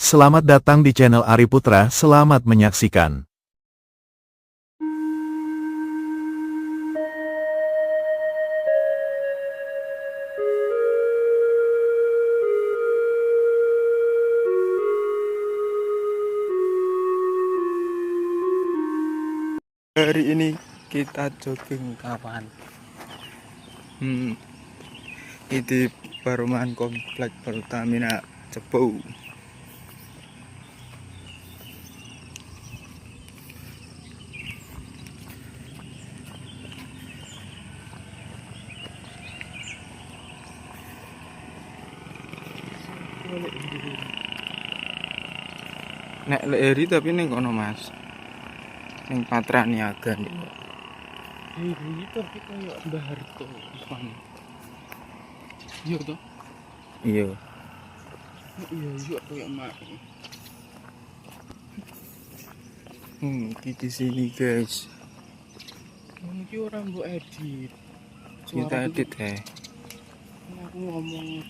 Selamat datang di channel Ari Putra, selamat menyaksikan. Hari ini kita jogging kawan. Ini perumahan komplek Pertamina Cepu. Nek leri tapi ning kono Mas. Ning Patra Niaga. Ini tapi kayak Mbah Harto bukan? Iya toh? Iya. Iya kayak mak. Di sini guys. Ini orang mbok edit. Kita edit ya. Aku ngomong.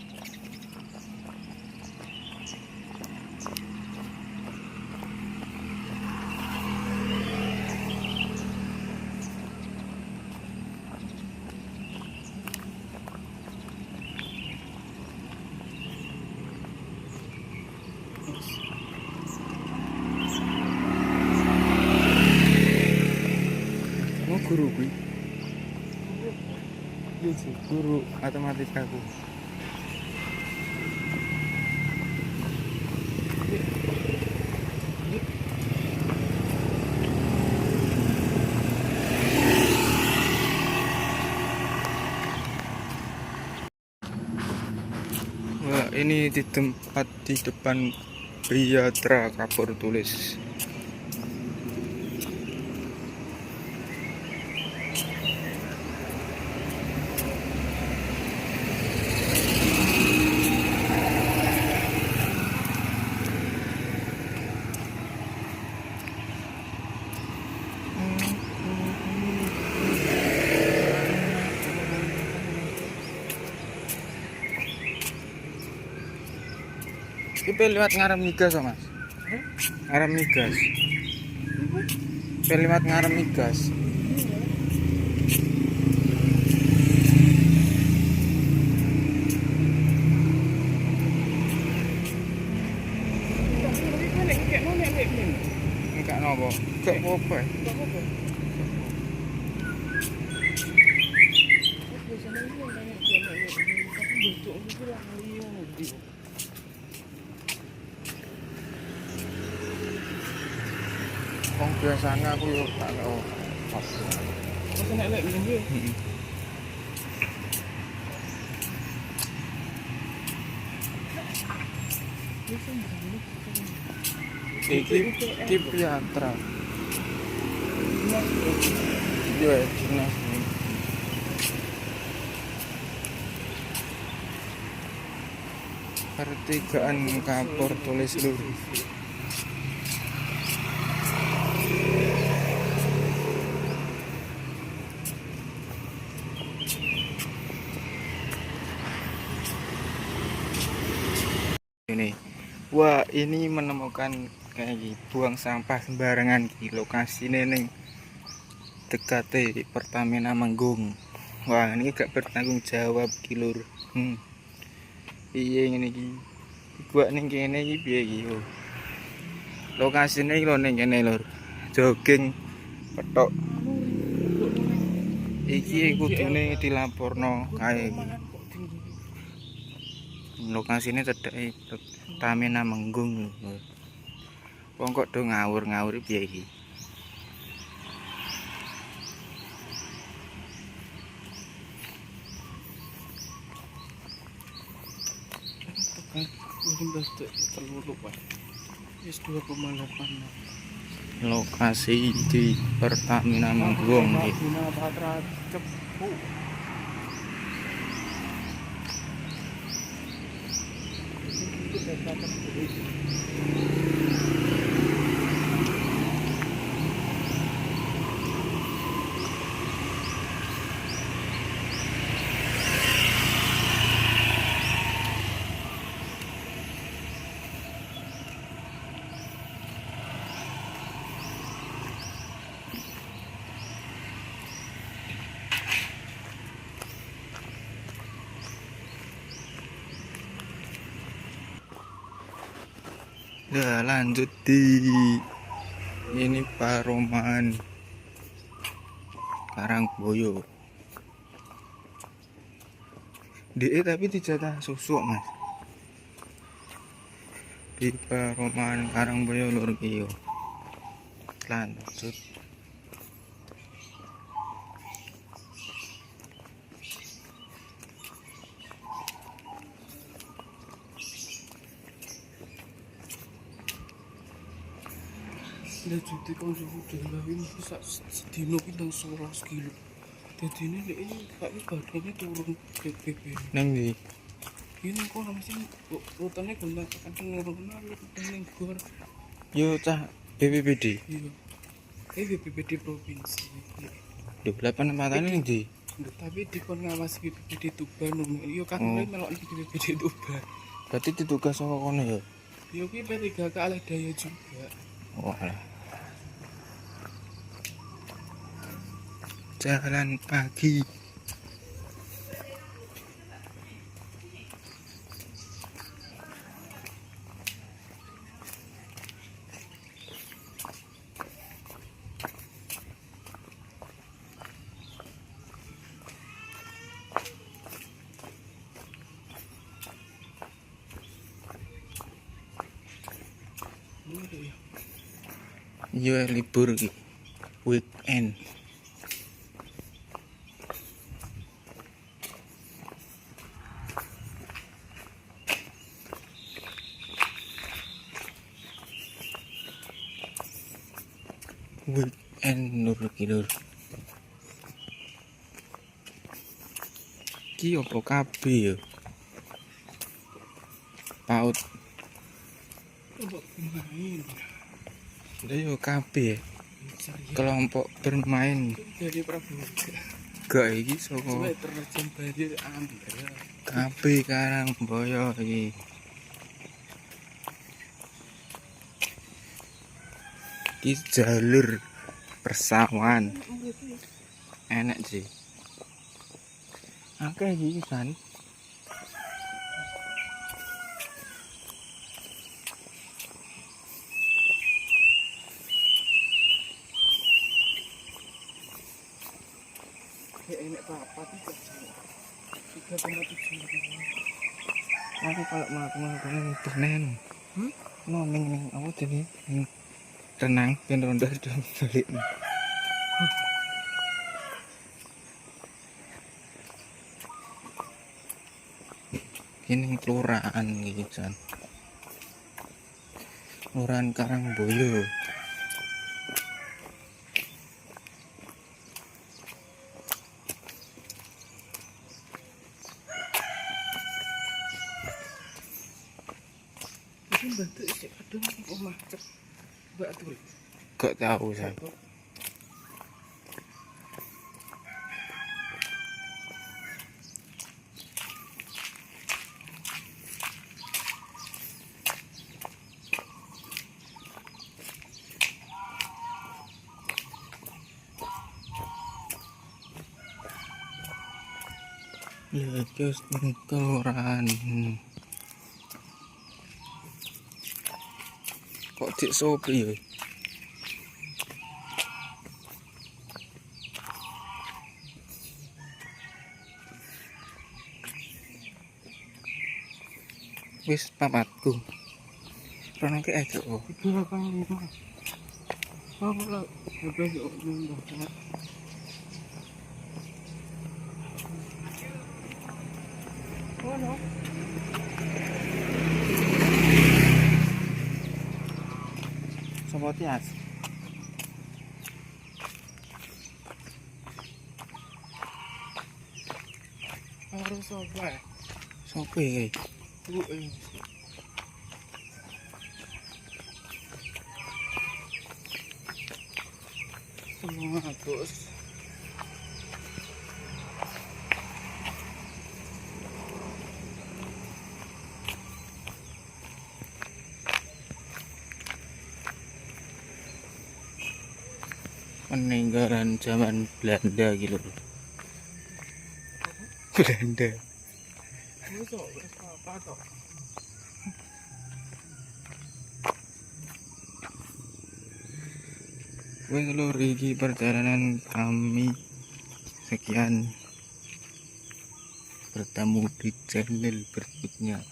Mau guru gue. Iya sih. Guru matematika aku. Wah, ini di tempat di depan Priyatra Kapur Tulis. Kita lewat ngarep migas Mas. Ngarep migas. Kita lewat ngarep migas. Enggak nopo. Enggak apa-apa. Wong biasanya aku yo tak tahu. Masa nek lek ngene. Iki Priyatra. Yo dinas. Pertigaan Kapur Tulis Lur. Ini, wah ini menemukan kayak buang sampah sembarangan di lokasi neneng dekat Pertamina Manggung. Wah ini gak bertanggung jawab kilur. Iya ini ki, gua ning kene iki piye iki yo. Lokasine iki lho ning kene lur. Jogging petok. Iki kudune dilaporno kae iki. Lokasine cedhake Pertamina Manggung lho. Wong kok do ngawur-ngawur piye iki? Lokasi di Pertamina Manggung iki. Patra Cepu. Nah, lanjut di ini Paroman Karangboyo. DE tapi dijatah susuk mas. Di Paroman Karangboyo lur kiyo. Lanjut. Lah jadi kon sudah lawi bisa sedino ki nang 11 kilo. Jadi ini lek ini kaki badannya turun BBB. Neng di Ini kok masih rutannya gendang kadang ngono ning gor. yo cah BPBD. Iya. BPBD provinsi. Duh, 8 matane ning di. Tapi dikon ngawasi BPBD Tuban. Yo kan melok BPBD Tuban. Berarti ditugas saka kono ya. Yo ki P3 ke Aleh Daya juga. Oh, alah. Jalan pagi. Iya libur iki. Weekend. Weekend nur iki lur. Ki opo kabeh ya? Paut. Coba main. Lah yo kabeh kelompok bermain. Dari Prabowo. Gak iki saka Sampai terjun banjir ambil. kabeh Karangboyo iki. Iki jalur persawahan. Enak sih. Akeh iki san. Enak papat itu. 3,7. Aku kalau melakukan itu nen. No ning apa jadi renang ben ronda sudah balik. Ini kelurahan gitu kan. Kelurahan Karangboyo. Ini bentuk isi kadang omah cek. Mbak tuh. Gak tahu saya. Ya, just kelurahan. Kok cek sopi ya? Wis papatku. Rono ki aja kok. 3,5. Apa lah? Lebih yuk nambah. Oh no. Sopo tias? Harus apa? Sopo iki? Bagus. Peninggalan zaman Belanda gitu. Belanda. Ini kok apa toh? Wes lur, iki perjalanan kami. Sekian, bertemu di channel berikutnya.